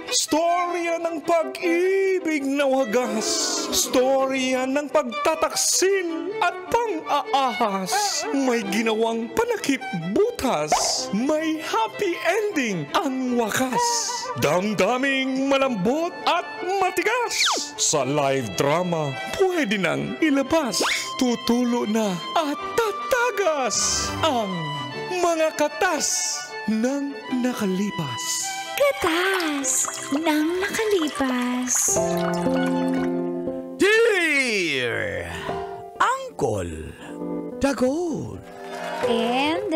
Storya ng pag-ibig na wagas. Storya ng pagtataksil at pang-aahas. May ginawang panakip butas. May happy ending ang wakas. Damdaming malambot at matigas. Sa live drama, pwede nang ilabas. Tutulo na at tatagas ang mga katas ng nakalipas. Katas ng nakalipas. Dear Uncle Dagol And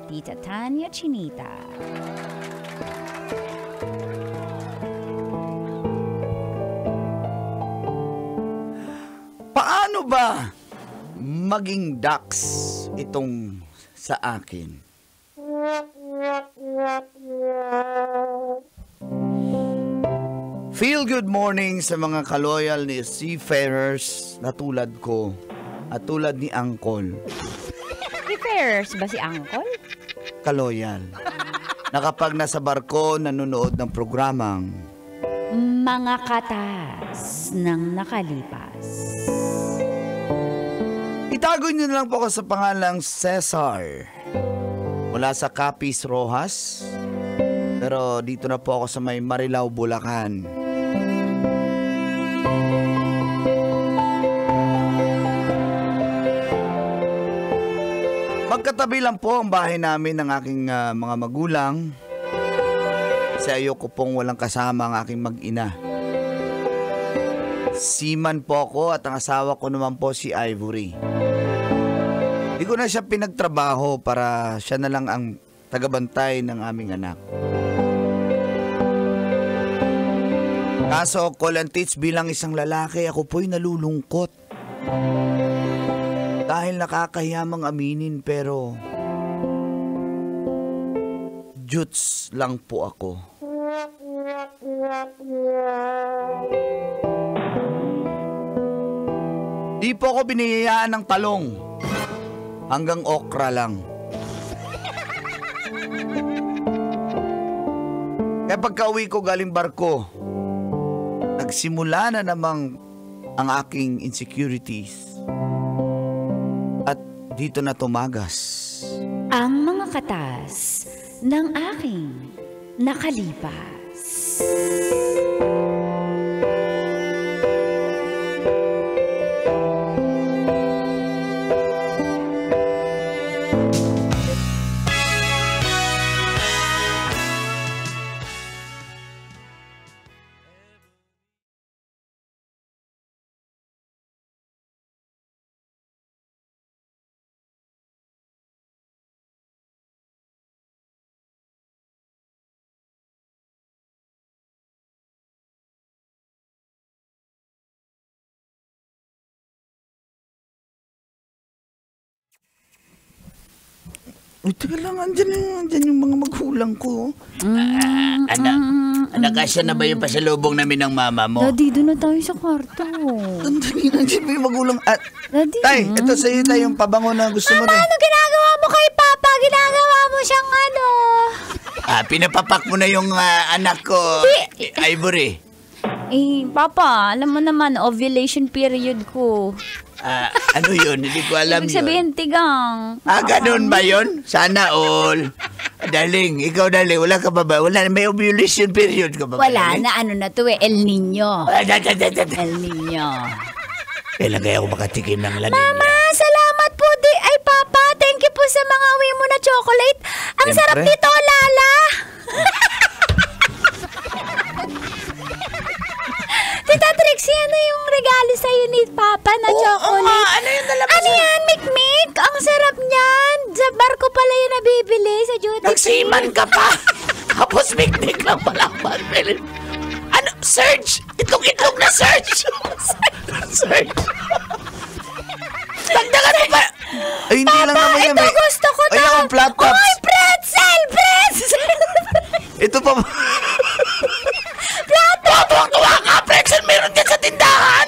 Tita Tanya Chinita. paano ba maging ducks itong sa akin? Feel good morning sa mga kaloyal ni seafarers na tulad ko at tulad ni Uncle. Seafarers ba si Uncle? Kaloyal. Na kapag nasa barko nanonood ng programang Mga katas ng nakalipas. itago niyo na lang po ako sa pangalang Cesar. Mula sa Capiz Rojas. Pero dito na po ako sa may Marilao, Bulacan. Magkatabi lang po ang bahay namin ng aking mga magulang. Kasi ayoko pong walang kasama ang aking mag-ina. Seaman po ako at ang asawa ko naman po si Ivory. Hindi ko na siya pinagtrabaho para siya na lang ang tagabantay ng aming anak. Kaso, Colantits, bilang isang lalaki, ako po'y nalulungkot. Dahil nakakahiyamang aminin pero Juts lang po ako. Di po ako biniyayaan ng talong. Hanggang okra lang. Kaya pagka-uwi ko galing barko, nagsimula na namang ang aking insecurities. At dito na tumagas. Ang mga katas ng aking nakalipas. Uy, teka lang, andyan yung mga magulang ko. Nakasya na ba yung pasalubong namin ng mama mo? Daddy, doon na tayo sa kwarto. Andyan yung magulang. Daddy. Tay, ito sa'yo tayo yung pabango na gusto mo. Mama, ano ginagawa mo kay Papa? Ginagawa mo siyang ano? Pinapapak mo na yung anak ko, Ivory. Papa, alam mo naman, ovulation period ko. Ano yun? Hindi ko alam yun. Ibig sabihin, tigang. Ganun ba yun? Sana all. Darling, ikaw darling, wala ka ba ba? Wala, may ovulation period ka ba? Wala na, ano na to El Nino. El Nino. Kailan kaya ako makatikim ng La Nina? Mama, salamat po ay Papa, thank you po sa mga uwi mo na chocolate. Ang Siyempre. sarap nito, Lala. Tita Trixie, ano yung regalo sa'yo ni Papa na chocolate? Ano yung nalabas? Ano yan, Mikmik? Ang sarap niyan. Sa barko pala yung nabibili sa duty free. Nagsiman ka pa. Tapos miknik lang pala ang baril. Ano? Search! Itlog na search! Search! Dagdagan mo ba? Ay, hindi lang naman yan. Ito gusto ko to. Ay, ako, flat tops. Oy, pretzel! Ito pa. Flat tops! Tuwang-tuwa ka, pretzel. Meron dyan sa tindahan.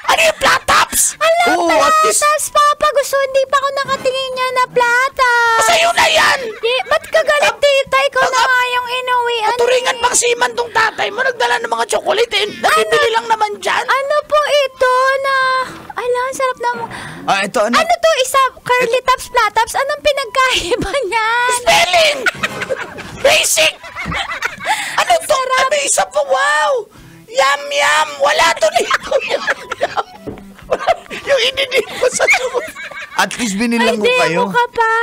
Ano yung flat tops? Platas, Papa. Hindi pa ako nakatingin niya na platas. Sa'yo na yan. Ba't ka galit, tita? Ikaw na nga yung inuwi. Turingan pang siman tong yung tatay mo nagdala ng mga chocolate eh. Nabibili lang naman dyan. Ano po ito na... Ala, ang sarap na mo. Ito ano? Ano to? Isa, curly tops, flat tops? Anong pinagkaiba niyan? Spelling! Basic! Ano to? Ano isa pa? Wow! Yum, yum! Wala to dito. Yum, yum. Yung ididip ko sa tubo. At least binilang Ay, ko kayo. demo ka pa.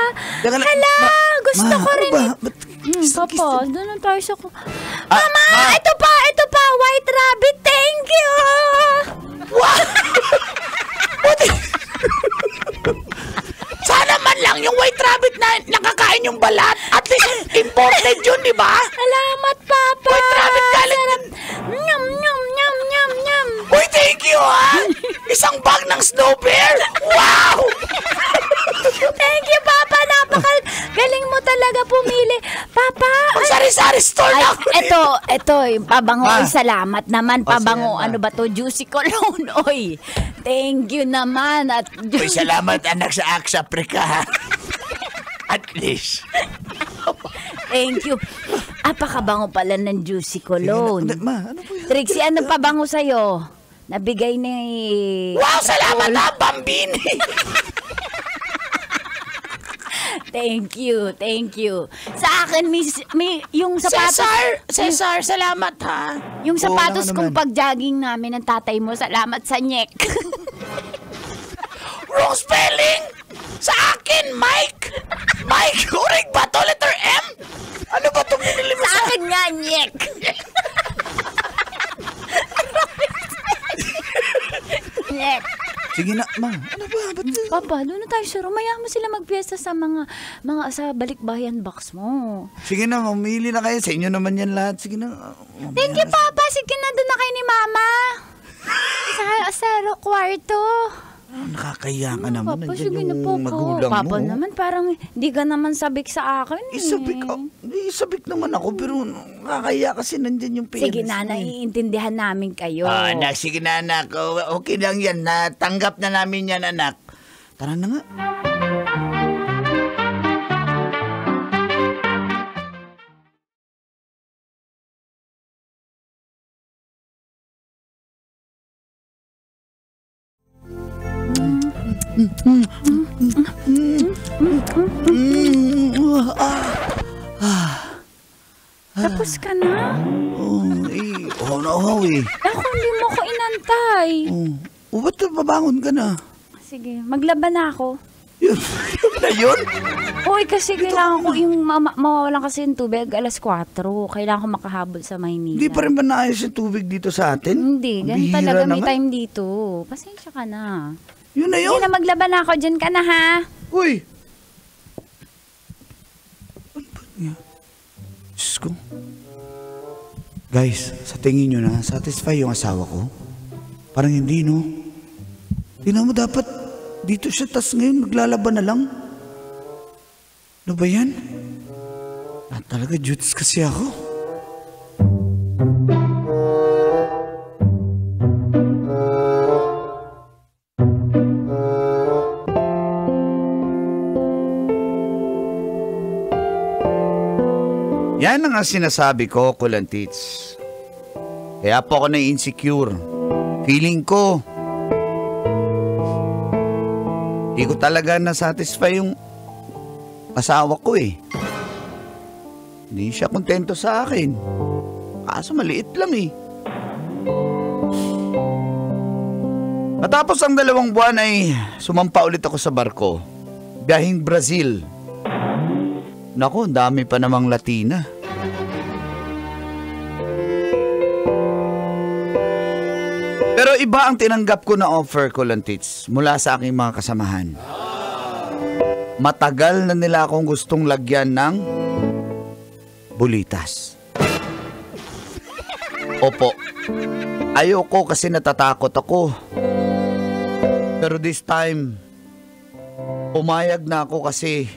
Hala, gusto ko rin. Ba't Papa, doon tayo sa... Ah, Mama, Ma. ito pa, White Rabbit, thank you! Wow! Buti. Sana man lang yung White Rabbit na nakakain yung balat. At least imported yun, di ba? Salamat, Papa! White Rabbit galing... Nyam, nyam, nyam, nyam, nyam! Uy, thank you, ha? Isang bag ng Snow Bear? Wow! Thank you, Papa! Galing mo talaga pumili. Papa! Sari-sari store na ako. Ito, yung pabango. Ma. Oy, salamat naman, pabango. sige, Ma. Ano ba to? Juicy cologne. Oy, thank you naman. At Uy, salamat anak sa Axe Africa, ha? At least. thank you. Apakabango pala ng Juicy cologne. Ma, ano po yun? Trixie, ano pabango sa'yo? Nabigay ni... Wow, salamat ha, Bambini. Thank you. Sa akin, yung sapatos... Cesar, salamat ha. Yung sapatos Oo, kong naman. pag-jogging namin ng tatay mo, salamat sa nyek. Wrong spelling. Sa akin, Mike. Mike, hurig ba to? Letter M? Ano ba itong binili mo Sa sa... akin nga, nyek. Nyek. Sige na, ma. Ano ba? Ba't... Papa, doon na tayo sa Romaya mo sila magpiesta sa mga sa balikbayan box mo. Sige na, mamili na kayo. Sa inyo naman yan lahat. Sige na. Thank you, Papa. Sige na, doon na kayo ni Mama. Sa kwarto. Nakakaya ka naman. Papa, Nandiyan sige na yung po. magulang Papa mo. naman, parang hindi ka naman sabik sa akin. Isabik naman ako, pero nakakaya kasi nandyan yung pianist. Sige na, naiintindihan namin kayo. Anak, sige na anak. Okay lang yan. Natanggap na namin yan, anak. Tara na nga. Tapos ka na? Oo, eh. Ako, hindi mo ko inantay. Ba't babangon ka na? Sige, maglaban na ako. Yun na yun? Uy, kasi kailangan ko yung mawawalan kasi yung tubig alas 4. Kailangan ko makahabol sa Maynila. Hindi pa rin ba naayos yung tubig dito sa atin? Hindi, Ang ganun bihira talaga may naman. time dito. Pasensya ka na. Yun na yun? Sige na, maglaban na ako. Diyan ka na, ha? Uy! Ano ba niya? Diyos ko. Guys, sa tingin nyo na, satisfy yung asawa ko? Parang hindi, no? Tingnan mo, dapat dito siya, tas ngayon maglalaban na lang. Ano ba yan? Talaga, jutes kasi ako. Yan ang sinasabi ko, Kulantits. Kaya po ako na-insecure. Feeling ko, di ko talaga na-satisfy yung asawa ko eh. Hindi siya kontento sa akin. Kaso maliit lang eh. Matapos ang 2 buwan ay sumampa ulit ako sa barko. Biyahing Brazil. Naku, dami pa namang Latina. Pero iba ang tinanggap ko na offer ko, Lantits, mula sa aking mga kasamahan. Matagal na nila akong gustong lagyan ng bulitas. Opo, ayoko kasi natatakot ako. Pero this time, umayag na ako kasi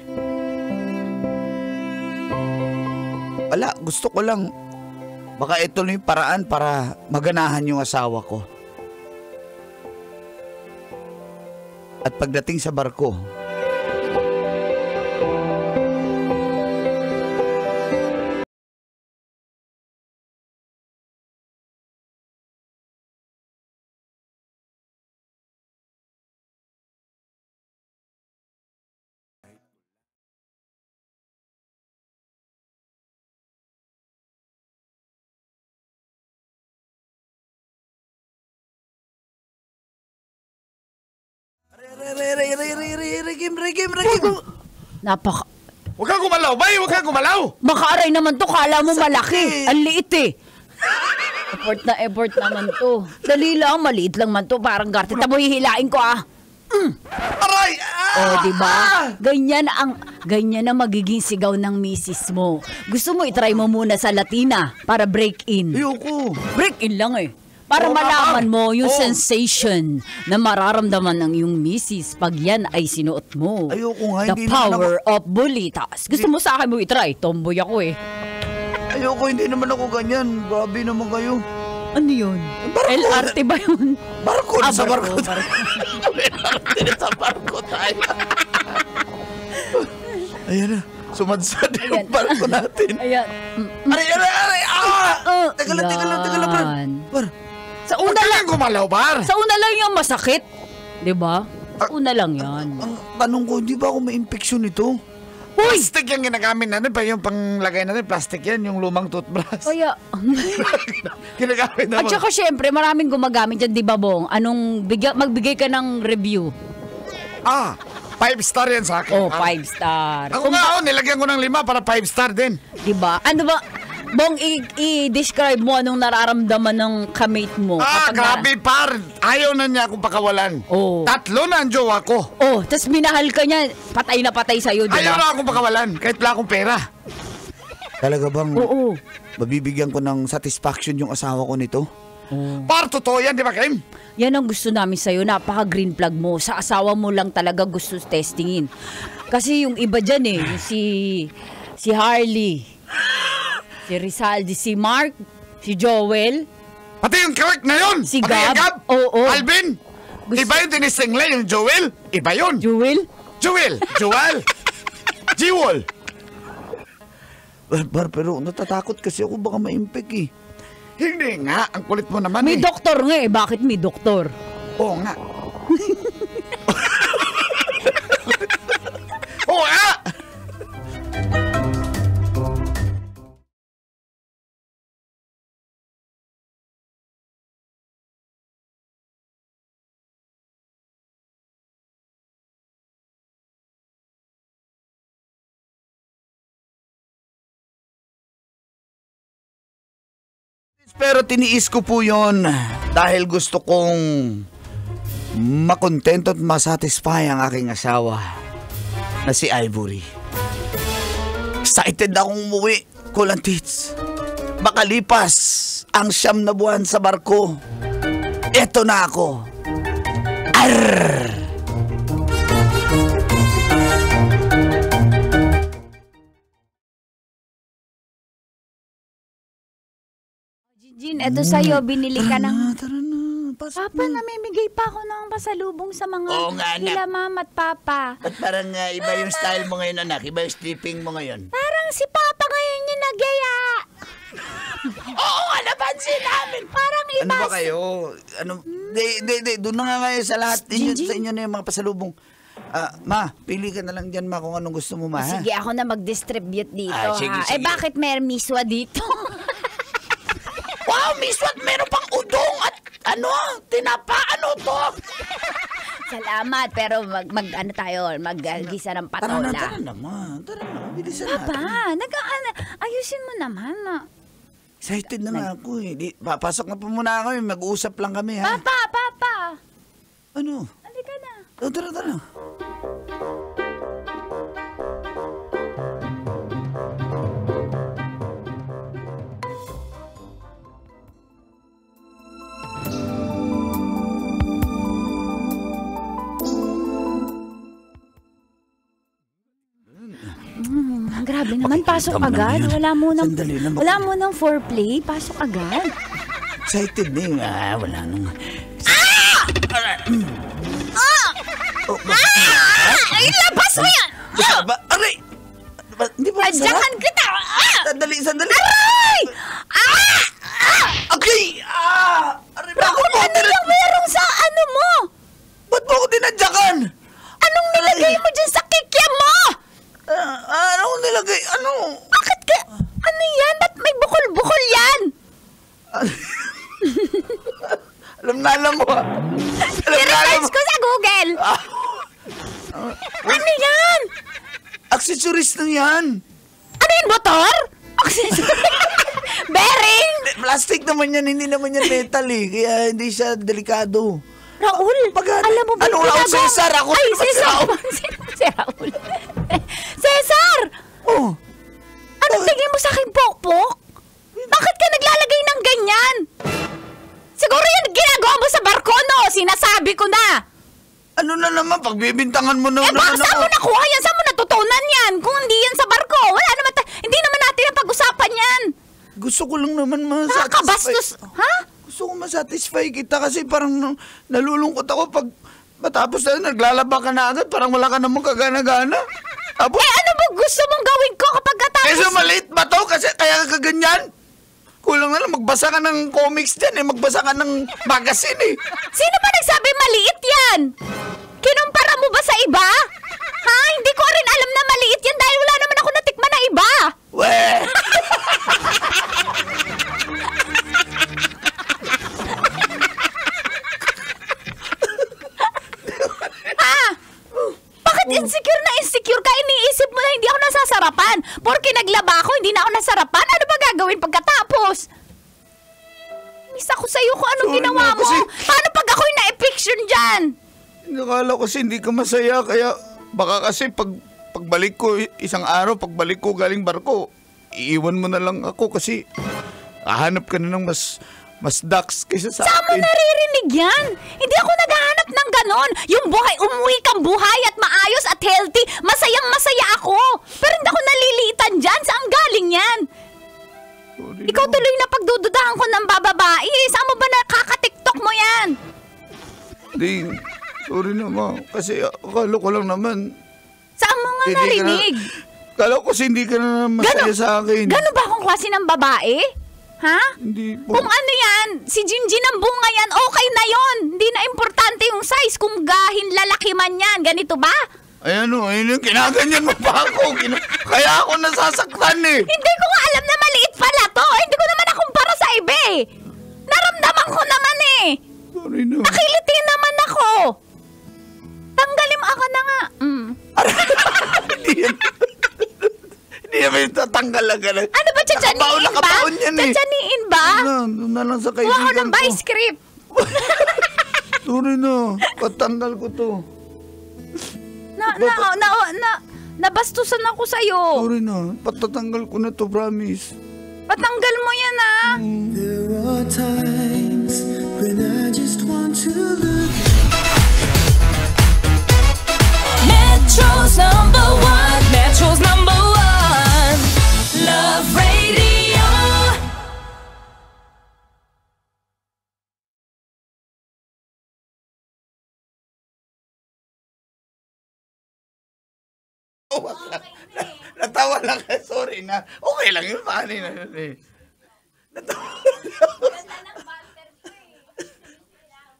wala, gusto ko lang baka ito na yung paraan para maganahan yung asawa ko. At pagdating sa barko, Regim. Napaka... Huwag kang gumalaw, bay! Huwag kang gumalaw! Makaaray naman to, kala mo malaki. Ang liit eh. Effort naman to. Dali lang, maliit lang man to. Parang garti. Tamo hihilain ko ah. Aray! Oh, di ba? Ganyan ang magiging sigaw ng misis mo. Gusto mo itry mo muna sa Latina para break in. Ayoko. Break in lang eh. Para Oo, malaman mo yung oo. sensation na mararamdaman ng iyong misis pag yan ay sinuot mo. Ayoko nga, The hindi naman power of bulitas. Gusto mo sa akin mo itry? Tomboy ako eh. Ayoko, hindi naman ako ganyan. Grabe naman kayo. Ano yun? Barko. LRT ba yun? Barko Ah, sa barko. barko. Sa barko tayo. Ayan na. Sumadsad Ayan. yung barko natin. Ayan. Aray! Ah! Teka lang, par. Yan. Par. Sa Huwag una ka lang. lang gumalaw, bar! Sa una lang yung masakit. Di ba? Sa una lang yan. Ang tanong ko, hindi ba ako may infection ito? Plastic yung ginagamit natin pa yung panglagay natin. Plastic yan, yung lumang toothbrush. Kaya... Ginagamit At naman. saka syempre, maraming gumagamit dyan, di ba, Bong? Magbigay ka ng review. 5 star yan sa akin. Oh, 5 star. Ako nga, nilagyan ko ng 5 para 5 star din. Di ba? Ano ba? Bong, i-describe mo anong nararamdaman ng kamate mo. kapag Grabe, par. Ayaw na niya akong pakawalan. Oo. 3 na ang jowa ko. Oh, tas minahal ka niya, patay na patay sa'yo, di Ayaw ba? na akong pakawalan, kahit wala akong pera. Talaga bang Oo. mabibigyan ko ng satisfaction yung asawa ko nito? Par, totoo yan, di ba, Kim? Yan ang gusto namin sa'yo, napaka-green flag mo. Sa asawa mo lang talaga gusto testingin. Kasi yung iba dyan eh, yung si Harley, si Rizaldi, si Mark, si Joel. Pati yung correct na yun. Si Pati yung Gab. Gab. Oo. Alvin. Gusto- Iba yung tinisingla, yung Joel. Iba yun. Joel? Joel. Jewel. Pero natatakot kasi ako baka ma-infect eh. Hindi nga, ang kulit mo naman May eh. doktor nga eh. Bakit may doktor? Oo nga. Oo nga! Pero tiniis ko po yon dahil gusto kong makontento at masatisfy ang aking asawa na si Ivory. Excited akong umuwi, Kulantits. Makalipas ang 9 na buwan sa barko. Eto na ako. Arr! Jean, eto sa'yo, binili ka ng... Tara na, pasok Papa, na. namimigay pa ako ng pasalubong sa mga Oo nga, anak. nila mama at papa. At parang iba yung style mo ngayon, anak. Iba yung sleeping mo ngayon. Parang si papa ngayon yung nagyaya. Oo nga, napansin namin. Parang iba. Ano ba kayo? Ano? Doon na nga ngayon sa lahat. Sa inyo na yung mga pasalubong. Ma, pili ka na lang dyan, ma, kung anong gusto mo, ma. ha? Sige, ako na mag-distribute dito, Ah, sige, ha? sige. Eh, bakit may miswa dito? Wow, Miss Wat, meron pang udong at tinapa, to? Salamat, pero ano tayo, mag-gisa ng patola. Tara na, ma. Tara na, bilisan natin. Papa, ayusin mo naman, Excited na nga ako eh. Papasok na po muna ako eh. Mag-uusap lang kami, ha? Papa! Ano? Halika na. Tara. Grabe naman, pasok tama agad. naman yan. Sandali lang, Wala mo ng foreplay, pasok agad. Excited na eh. Wala nang... Ay, labas mo yan! Aray! Hindi ba Adyakan kita! Sandali! Ay! Okay! Aray, bakit mo Ano lang meron sa ano mo? Ba't mo ako dinadyakan? Anong nilagay mo dyan sa kikiam mo? Ano ko nilagay? Ano? Bakit ka? Ano yan? Ba't may bukol-bukol yan? Alam mo. I-research ko sa Google. Ano yan? Accessories lang yan. Ano yan, motor? Bearing? Plastic naman yan, hindi naman yan metal eh. Kaya hindi siya delikado. Raul, alam mo ba Ano, yung Raul ginagawa? Cesar? Ako Ay, naman si Cesar. Raul. Sino ba si Raul? Cesar! Oh, Anong tingin mo sa akin, Pokpok? Bakit ka naglalagay ng ganyan? Siguro yan ginagawa mo sa barko, no? Sinasabi ko na. ano na naman, pagbibintangan mo na Eh, baka naman saan ako. mo nakuha yan? Saan mo natutunan yan? Kung hindi yan sa barko, wala naman hindi naman natin ang pag-usapan yan. Gusto ko lang naman masatisfy. Nakakabastos. Ha? Gusto ko masatisfy kita kasi parang nalulungkot ako pag matapos na naglalaba ka na agad, parang wala ka namang kagana-gana. Tapos, Eh, ano ba gusto mong gawin ko kapag katapos? so maliit ba to? Kasi kaya ka ganyan? Kulang na lang, magbasa ka ng comics dyan eh, magbasa ka ng magazine eh. Sino ba nagsabi maliit yan? Kinumpara mo ba sa iba? Ha? Hindi ko rin alam na maliit yan dahil wala naman ako natikman na iba. Weh! Ha? Bakit insecure na insecure ka? Iniisip mo na hindi ako nasasarapan. Porque naglaba ako, hindi na ako nasarapan. Ano ba gagawin pagkatapos? Miss ako sa'yo kung anong Sorry ginawa na, mo. kasi- Paano pag ako'y na-eviction dyan? Nakala ko kasi hindi ka masaya, kaya baka kasi pagbalik ko, isang araw, pagbalik ko galing barko, iiwan mo na lang ako kasi hahanap ka na ng mas ducks kaysa sa Saan mo akin. naririnig yan? Hindi ako naghahanap ng ganon. Yung buhay, umuwi kang buhay at maayos at healthy. Masayang masaya ako. Pero hindi ako naliliitan dyan. Saan galing yan? Sorry Ikaw na. tuloy na pagdududahan ko ng bababae. Saan mo ba nakaka-tiktok mo yan? Di, sorry na ma, kasi akala ko lang naman. Saan mo nga Hindi ka na- narinig? Akala ko kasi hindi ka na masaya sa akin. Ganon ba akong klase ng babae? Ha? Hindi po. Kung ano yan, si Jinjin ang bunga yan, okay na yon. Hindi na importante yung size kung gahin lalaki man yan. Ganito ba? Ayan o, ayun yung kinaganyan mo pa ako. Kaya ako nasasaktan eh. Hindi ko nga alam na maliit pala to. Hindi ko naman nakumpara sa iba eh. Naramdaman ko naman eh. Sorry na. Nakiliti naman ako. Tanggalin mo ako na nga. Hindi yan. Hindi naman yung tatanggal lang ka na. Ano ba, tsatsaniin ba? Nakabaon yan eh. Tsatsaniin ba? Doon na lang sa Kuha ko kaibigan ng ko. vice script. Sorry na. Patanggal ko to. Nabastusan ako sa'yo. Sorry na. Patatanggal ko na to, promise. Patanggal mo yan ah. There are times when I just want to look. Metro's number one. Metro's number one. Love Radio. Natawa lang ka. Sorry na. Okay lang yun. Paano yun eh. Natawa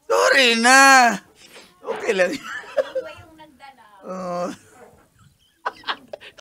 Sorry na. Okay lang. Ano ba yung nagdala? Oh.